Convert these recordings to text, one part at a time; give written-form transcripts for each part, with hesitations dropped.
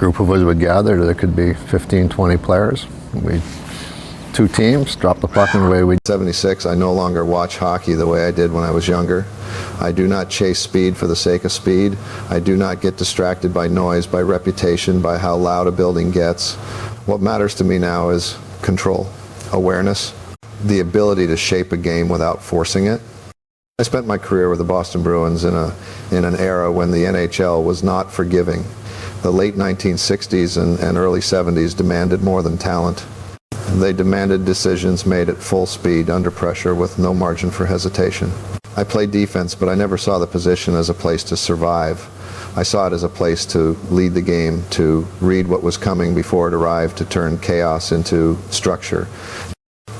group of us would gather. There could be 15, 20 players. We two teams, drop the puck, and away we. 76, I no longer watch hockey the way I did when I was younger. I do not chase speed for the sake of speed. I do not get distracted by noise, by reputation, by how loud a building gets. What matters to me now is control, awareness, the ability to shape a game without forcing it. I spent my career with the Boston Bruins in an era when the NHL was not forgiving. The late 1960s and early 70s demanded more than talent. They demanded decisions made at full speed, under pressure, with no margin for hesitation. I played defense, but I never saw the position as a place to survive. I saw it as a place to lead the game, to read what was coming before it arrived, to turn chaos into structure.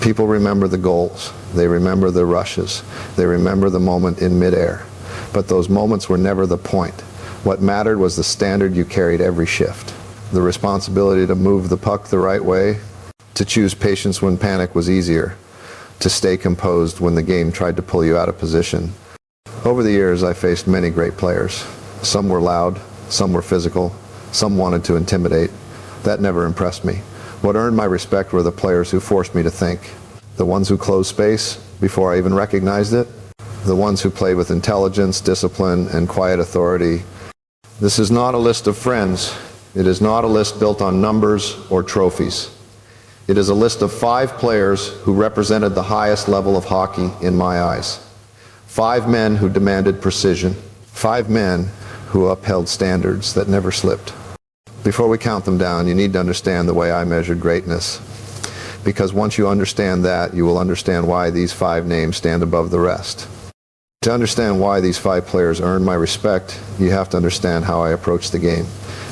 People remember the goals. They remember the rushes. They remember the moment in midair. But those moments were never the point. What mattered was the standard you carried every shift. The responsibility to move the puck the right way, to choose patience when panic was easier, to stay composed when the game tried to pull you out of position. Over the years, I faced many great players. Some were loud, some were physical, some wanted to intimidate. That never impressed me. What earned my respect were the players who forced me to think. The ones who closed space before I even recognized it. The ones who played with intelligence, discipline, and quiet authority. This is not a list of friends. It is not a list built on numbers or trophies. It is a list of 5 players who represented the highest level of hockey in my eyes. 5 men who demanded precision. 5 men who upheld standards that never slipped. Before we count them down, you need to understand the way I measured greatness. Because once you understand that, you will understand why these 5 names stand above the rest. To understand why these 5 players earned my respect, you have to understand how I approached the game.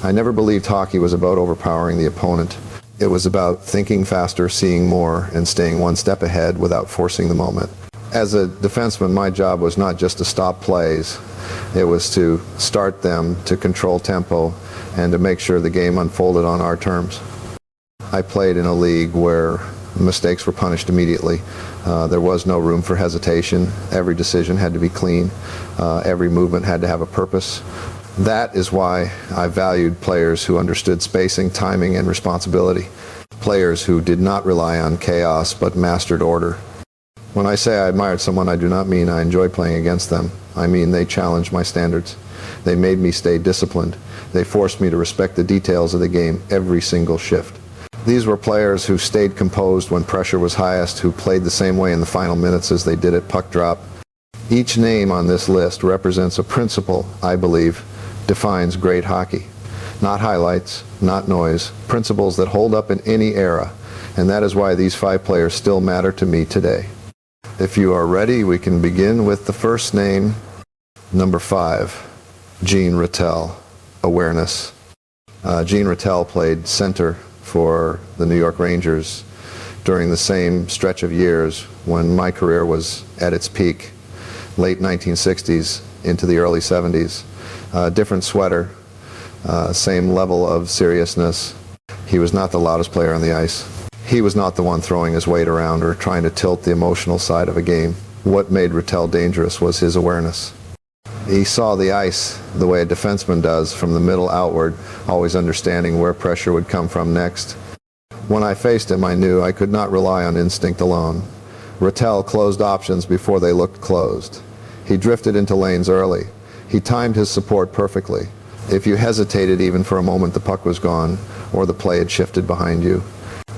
I never believed hockey was about overpowering the opponent. It was about thinking faster, seeing more, and staying one step ahead without forcing the moment. As a defenseman, my job was not just to stop plays. It was to start them, to control tempo, and to make sure the game unfolded on our terms. I played in a league where mistakes were punished immediately. There was no room for hesitation. Every decision had to be clean. Every movement had to have a purpose. That is why I valued players who understood spacing, timing, and responsibility. Players who did not rely on chaos but mastered order. When I say I admired someone, I do not mean I enjoy playing against them. I mean they challenged my standards. They made me stay disciplined. They forced me to respect the details of the game every single shift. These were players who stayed composed when pressure was highest, who played the same way in the final minutes as they did at puck drop. Each name on this list represents a principle, I believe, defines great hockey. Not highlights, not noise, principles that hold up in any era, and that is why these 5 players still matter to me today. If you are ready, we can begin with the first name, number 5, Gene Ratelle, awareness. Gene Ratelle played center for the New York Rangers during the same stretch of years when my career was at its peak, late 1960s into the early 70s. Different sweater, same level of seriousness. He was not the loudest player on the ice. He was not the one throwing his weight around or trying to tilt the emotional side of a game. What made Ratelle dangerous was his awareness. He saw the ice the way a defenseman does, from the middle outward, always understanding where pressure would come from next. When I faced him, I knew I could not rely on instinct alone. Ratelle closed options before they looked closed. He drifted into lanes early. He timed his support perfectly. If you hesitated even for a moment, the puck was gone, or the play had shifted behind you.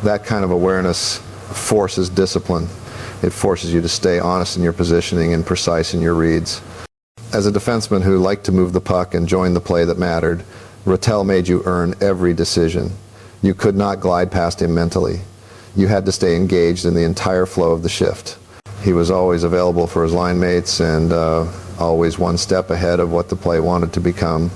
That kind of awareness forces discipline. It forces you to stay honest in your positioning and precise in your reads. As a defenseman who liked to move the puck and join the play that mattered, Ratelle made you earn every decision. You could not glide past him mentally. You had to stay engaged in the entire flow of the shift. He was always available for his line mates and always one step ahead of what the play wanted to become.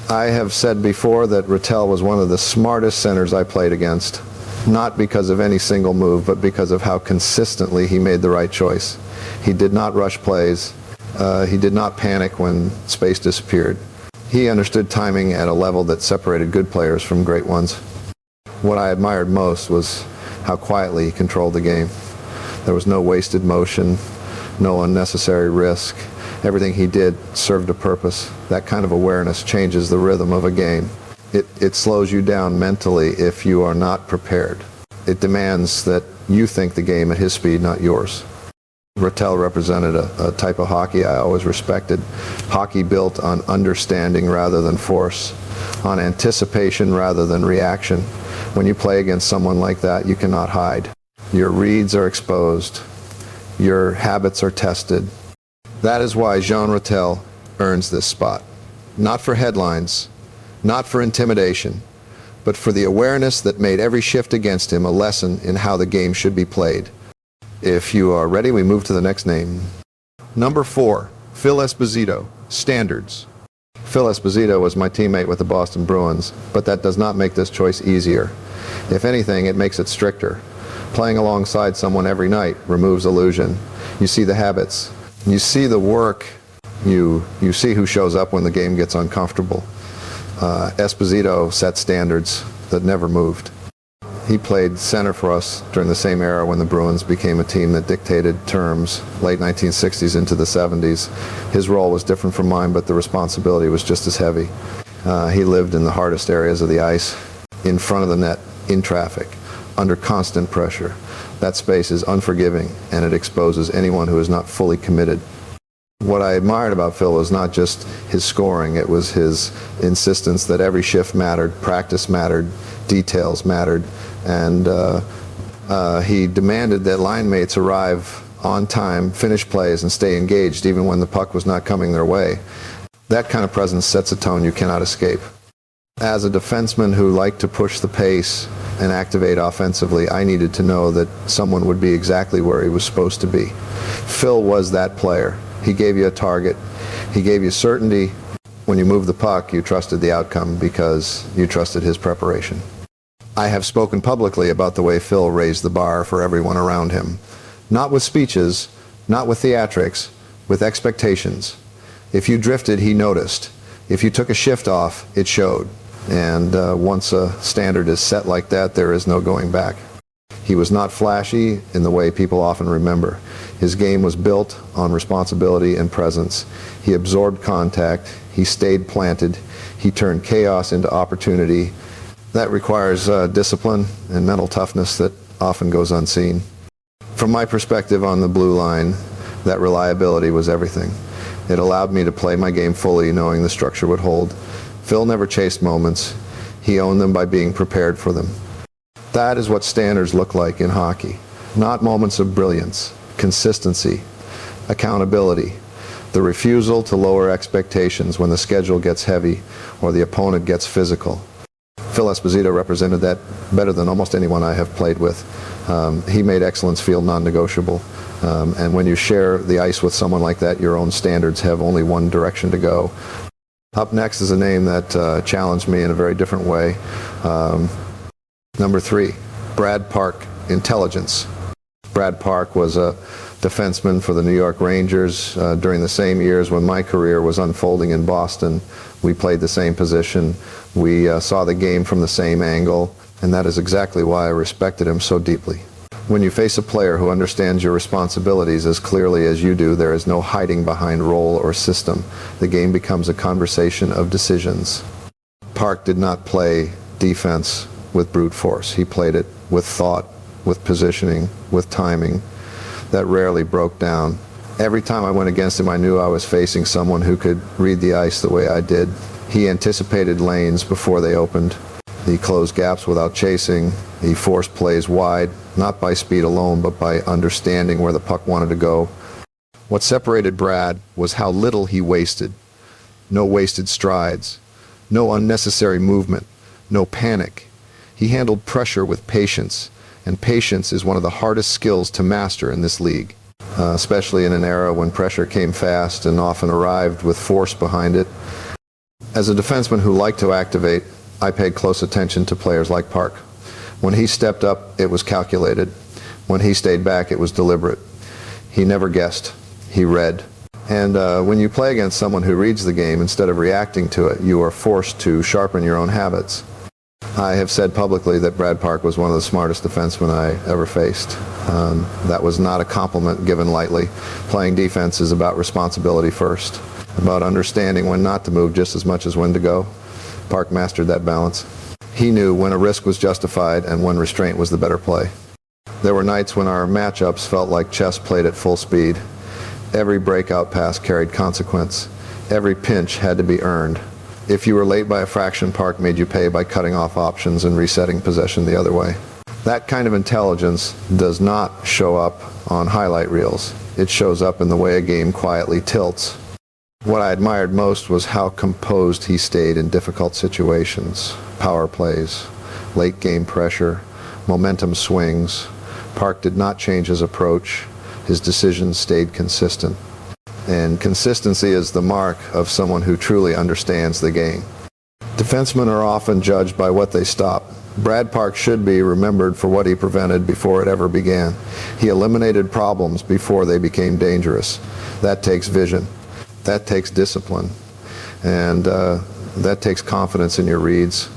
I have said before that Ratelle was one of the smartest centers I played against, not because of any single move, but because of how consistently he made the right choice. He did not rush plays. He did not panic when space disappeared. He understood timing at a level that separated good players from great ones. What I admired most was how quietly he controlled the game. There was no wasted motion, no unnecessary risk. Everything he did served a purpose. That kind of awareness changes the rhythm of a game. It slows you down mentally if you are not prepared. It demands that you think the game at his speed, not yours. Ratelle represented a type of hockey I always respected. Hockey built on understanding rather than force, on anticipation rather than reaction. When you play against someone like that, you cannot hide. Your reads are exposed. Your habits are tested. That is why Jean Ratelle earns this spot. Not for headlines, not for intimidation, but for the awareness that made every shift against him a lesson in how the game should be played. If you are ready, we move to the next name. Number 4, Phil Esposito, standards. Phil Esposito was my teammate with the Boston Bruins, but that does not make this choice easier. If anything, it makes it stricter. Playing alongside someone every night removes illusion. You see the habits. You see the work. You see who shows up when the game gets uncomfortable. Esposito set standards that never moved. He played center for us during the same era when the Bruins became a team that dictated terms, late 1960s into the 70s. His role was different from mine, but the responsibility was just as heavy. He lived in the hardest areas of the ice, in front of the net, in traffic, under constant pressure. That space is unforgiving, and it exposes anyone who is not fully committed. What I admired about Phil was not just his scoring, it was his insistence that every shift mattered, practice mattered, details mattered, and he demanded that line mates arrive on time, finish plays, and stay engaged even when the puck was not coming their way. That kind of presence sets a tone you cannot escape. As a defenseman who liked to push the pace and activate offensively, I needed to know that someone would be exactly where he was supposed to be. Phil was that player. He gave you a target. He gave you certainty. When you moved the puck, you trusted the outcome because you trusted his preparation. I have spoken publicly about the way Phil raised the bar for everyone around him. Not with speeches, not with theatrics, with expectations. If you drifted, he noticed. If you took a shift off, it showed. And once a standard is set like that, there is no going back. He was not flashy in the way people often remember. His game was built on responsibility and presence. He absorbed contact. He stayed planted. He turned chaos into opportunity. That requires discipline and mental toughness that often goes unseen. From my perspective on the blue line, that reliability was everything. It allowed me to play my game fully, knowing the structure would hold. Phil never chased moments. He owned them by being prepared for them. That is what standards look like in hockey. Not moments of brilliance, consistency, accountability, the refusal to lower expectations when the schedule gets heavy or the opponent gets physical. Phil Esposito represented that better than almost anyone I have played with. He made excellence feel non-negotiable. And when you share the ice with someone like that, your own standards have only one direction to go. Up next is a name that challenged me in a very different way. Number 3, Brad Park, intelligence. Brad Park was a defenseman for the New York Rangers during the same years when my career was unfolding in Boston. We played the same position. We saw the game from the same angle, and that is exactly why I respected him so deeply. When you face a player who understands your responsibilities as clearly as you do, there is no hiding behind role or system. The game becomes a conversation of decisions. Park did not play defense with brute force. He played it with thought, with positioning, with timing. That rarely broke down. Every time I went against him, I knew I was facing someone who could read the ice the way I did. He anticipated lanes before they opened. He closed gaps without chasing. He forced plays wide, not by speed alone, but by understanding where the puck wanted to go. What separated Brad was how little he wasted. No wasted strides, no unnecessary movement, no panic. He handled pressure with patience, and patience is one of the hardest skills to master in this league, especially in an era when pressure came fast and often arrived with force behind it. As a defenseman who liked to activate, I paid close attention to players like Park. When he stepped up, it was calculated. When he stayed back, it was deliberate. He never guessed. He read. And when you play against someone who reads the game instead of reacting to it, you are forced to sharpen your own habits. I have said publicly that Brad Park was one of the smartest defensemen I ever faced. That was not a compliment given lightly. Playing defense is about responsibility first, about understanding when not to move just as much as when to go. Park mastered that balance. He knew when a risk was justified and when restraint was the better play. There were nights when our matchups felt like chess played at full speed. Every breakout pass carried consequence. Every pinch had to be earned. If you were late by a fraction, Park made you pay by cutting off options and resetting possession the other way. That kind of intelligence does not show up on highlight reels. It shows up in the way a game quietly tilts. What I admired most was how composed he stayed in difficult situations, power plays, late game pressure, momentum swings. Park did not change his approach. His decisions stayed consistent. And consistency is the mark of someone who truly understands the game. Defensemen are often judged by what they stop. Brad Park should be remembered for what he prevented before it ever began. He eliminated problems before they became dangerous. That takes vision. That takes discipline. And that takes confidence in your reads.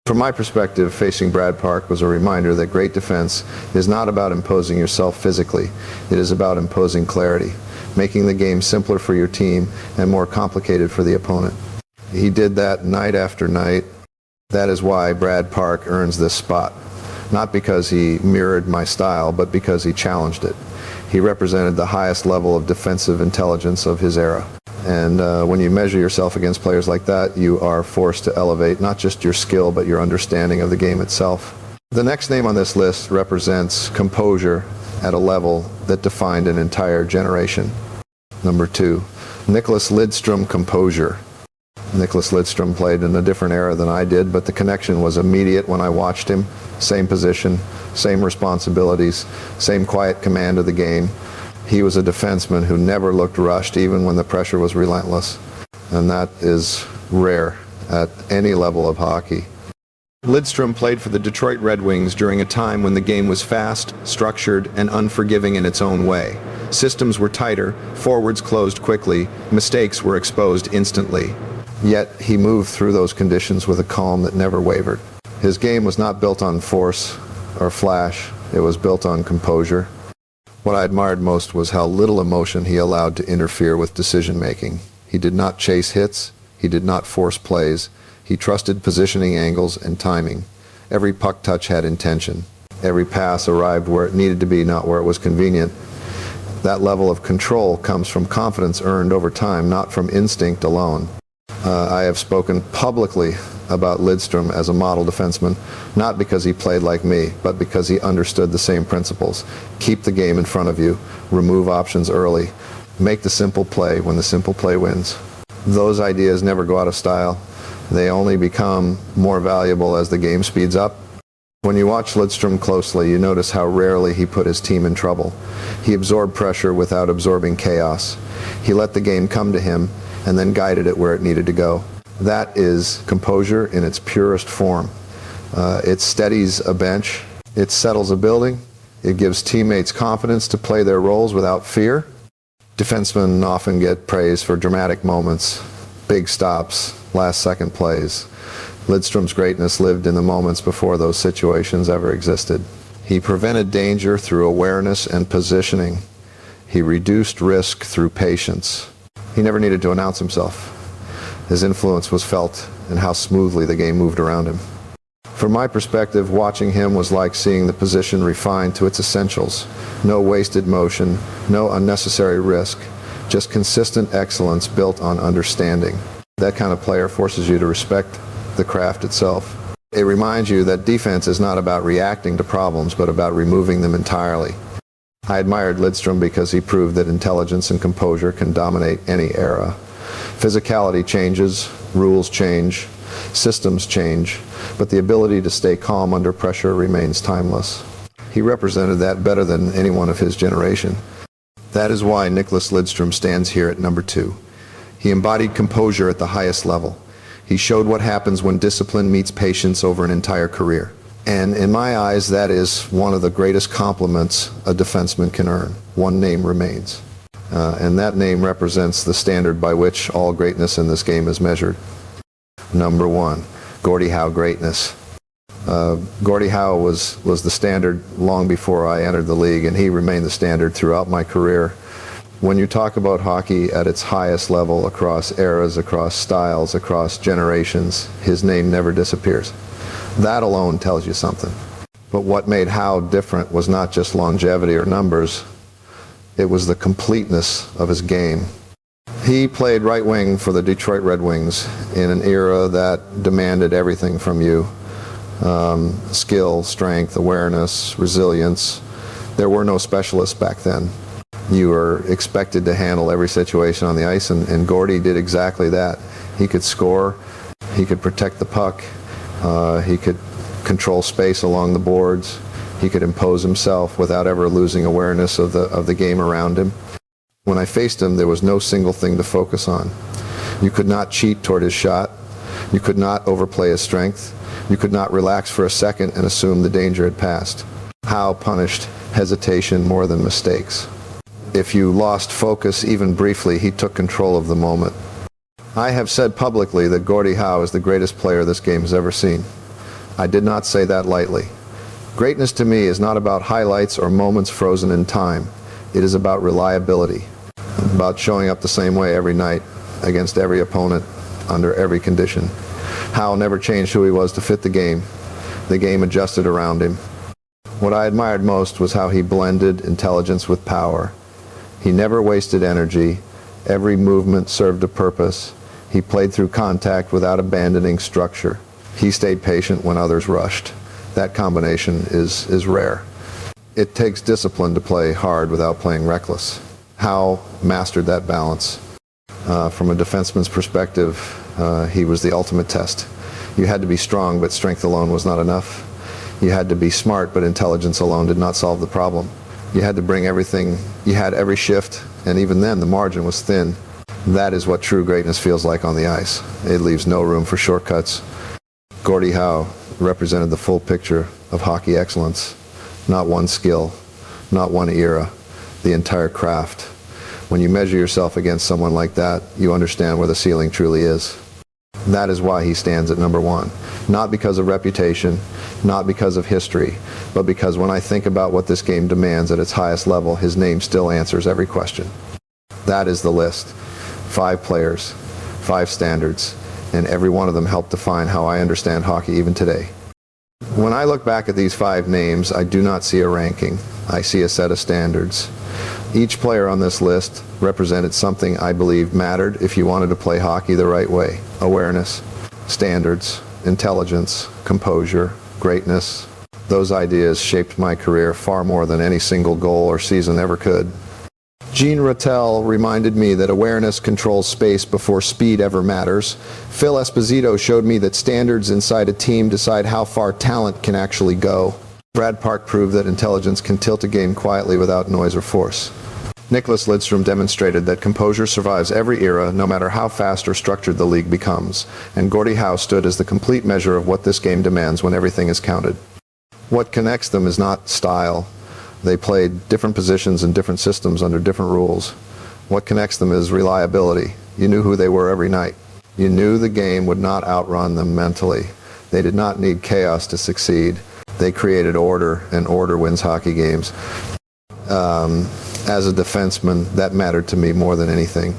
From my perspective, facing Brad Park was a reminder that great defense is not about imposing yourself physically. It is about imposing clarity, making the game simpler for your team and more complicated for the opponent. He did that night after night. That is why Brad Park earns this spot. Not because he mirrored my style, but because he challenged it. He represented the highest level of defensive intelligence of his era. And when you measure yourself against players like that, you are forced to elevate not just your skill, but your understanding of the game itself. The next name on this list represents composure at a level that defined an entire generation. Number 2, Nicklas Lidstrom Composure. Nicklas Lidstrom played in a different era than I did, but the connection was immediate when I watched him. Same position, same responsibilities, same quiet command of the game. He was a defenseman who never looked rushed, even when the pressure was relentless. And that is rare at any level of hockey. Lidstrom played for the Detroit Red Wings during a time when the game was fast, structured, and unforgiving in its own way. Systems were tighter, forwards closed quickly, mistakes were exposed instantly. Yet he moved through those conditions with a calm that never wavered. His game was not built on force or flash, it was built on composure. What I admired most was how little emotion he allowed to interfere with decision-making. He did not chase hits, he did not force plays, he trusted positioning angles and timing. Every puck touch had intention. Every pass arrived where it needed to be, not where it was convenient. That level of control comes from confidence earned over time, not from instinct alone. I have spoken publicly about Lidstrom as a model defenseman, not because he played like me, but because he understood the same principles. Keep the game in front of you, remove options early, make the simple play when the simple play wins. Those ideas never go out of style. They only become more valuable as the game speeds up. When you watch Lidstrom closely, you notice how rarely he put his team in trouble. He absorbed pressure without absorbing chaos. He let the game come to him and then guided it where it needed to go. That is composure in its purest form. It steadies a bench, it settles a building, it gives teammates confidence to play their roles without fear. Defensemen often get praise for dramatic moments, big stops, last-second plays. Lidstrom's greatness lived in the moments before those situations ever existed. He prevented danger through awareness and positioning. He reduced risk through patience. He never needed to announce himself. His influence was felt in how smoothly the game moved around him. From my perspective, watching him was like seeing the position refined to its essentials. No wasted motion, no unnecessary risk, just consistent excellence built on understanding. That kind of player forces you to respect the craft itself. It reminds you that defense is not about reacting to problems, but about removing them entirely. I admired Lidstrom because he proved that intelligence and composure can dominate any era. Physicality changes, rules change, systems change, but the ability to stay calm under pressure remains timeless. He represented that better than anyone of his generation. That is why Nicklas Lidstrom stands here at number 2. He embodied composure at the highest level. He showed what happens when discipline meets patience over an entire career. And in my eyes, that is one of the greatest compliments a defenseman can earn. One name remains. And that name represents the standard by which all greatness in this game is measured. Number 1, Gordie Howe greatness. Gordie Howe was the standard long before I entered the league, and he remained the standard throughout my career. When you talk about hockey at its highest level, across eras, across styles, across generations, his name never disappears. That alone tells you something. But what made Howe different was not just longevity or numbers, it was the completeness of his game. He played right wing for the Detroit Red Wings in an era that demanded everything from you. Skill, strength, awareness, resilience. There were no specialists back then. You were expected to handle every situation on the ice, and Gordie did exactly that. He could score, he could protect the puck, he could control space along the boards, he could impose himself without ever losing awareness of the game around him. When I faced him, there was no single thing to focus on. You could not cheat toward his shot, you could not overplay his strength, you could not relax for a second and assume the danger had passed. Howe punished hesitation more than mistakes. If you lost focus even briefly, he took control of the moment. I have said publicly that Gordie Howe is the greatest player this game has ever seen. I did not say that lightly. Greatness to me is not about highlights or moments frozen in time. It is about reliability, about showing up the same way every night against every opponent under every condition. Howe never changed who he was to fit the game. The game adjusted around him. What I admired most was how he blended intelligence with power. He never wasted energy. Every movement served a purpose. He played through contact without abandoning structure. He stayed patient when others rushed. That combination is rare. It takes discipline to play hard without playing reckless. Howe mastered that balance. From a defenseman's perspective, he was the ultimate test. You had to be strong, but strength alone was not enough. You had to be smart, but intelligence alone did not solve the problem. You had to bring everything. You had every shift, and even then the margin was thin. That is what true greatness feels like on the ice. It leaves no room for shortcuts. Gordie Howe represented the full picture of hockey excellence. Not one skill, not one era, the entire craft. When you measure yourself against someone like that, you understand where the ceiling truly is. That is why he stands at number one. Not because of reputation, not because of history, but because when I think about what this game demands at its highest level, his name still answers every question. That is the list. 5 players, 5 standards, and every one of them helped define how I understand hockey even today. When I look back at these 5 names, I do not see a ranking. I see a set of standards. Each player on this list represented something I believe mattered if you wanted to play hockey the right way. Awareness, standards, intelligence, composure, greatness. Those ideas shaped my career far more than any single goal or season ever could. Ratelle reminded me that awareness controls space before speed ever matters. Phil Esposito showed me that standards inside a team decide how far talent can actually go. Brad Park proved that intelligence can tilt a game quietly without noise or force. Nicklas Lidstrom demonstrated that composure survives every era, no matter how fast or structured the league becomes, and Gordie Howe stood as the complete measure of what this game demands when everything is counted. What connects them is not style. They played different positions in different systems under different rules. What connects them is reliability. You knew who they were every night. You knew the game would not outrun them mentally. They did not need chaos to succeed. They created order, and order wins hockey games. As a defenseman, that mattered to me more than anything.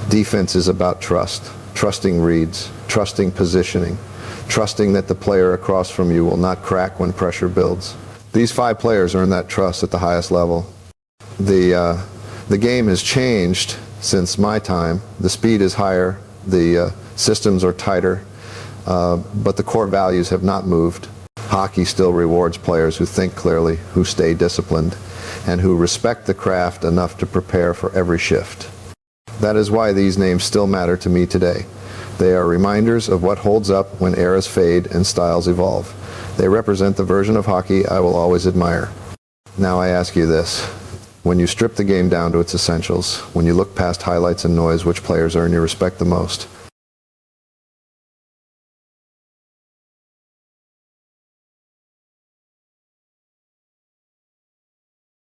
Defense is about trust, trusting reads, trusting positioning, trusting that the player across from you will not crack when pressure builds. These 5 players earn that trust at the highest level. The game has changed since my time. The speed is higher, the systems are tighter, but the core values have not moved. Hockey still rewards players who think clearly, who stay disciplined, and who respect the craft enough to prepare for every shift. That is why these names still matter to me today. They are reminders of what holds up when eras fade and styles evolve. They represent the version of hockey I will always admire. Now I ask you this. When you strip the game down to its essentials, when you look past highlights and noise, which players earn your respect the most?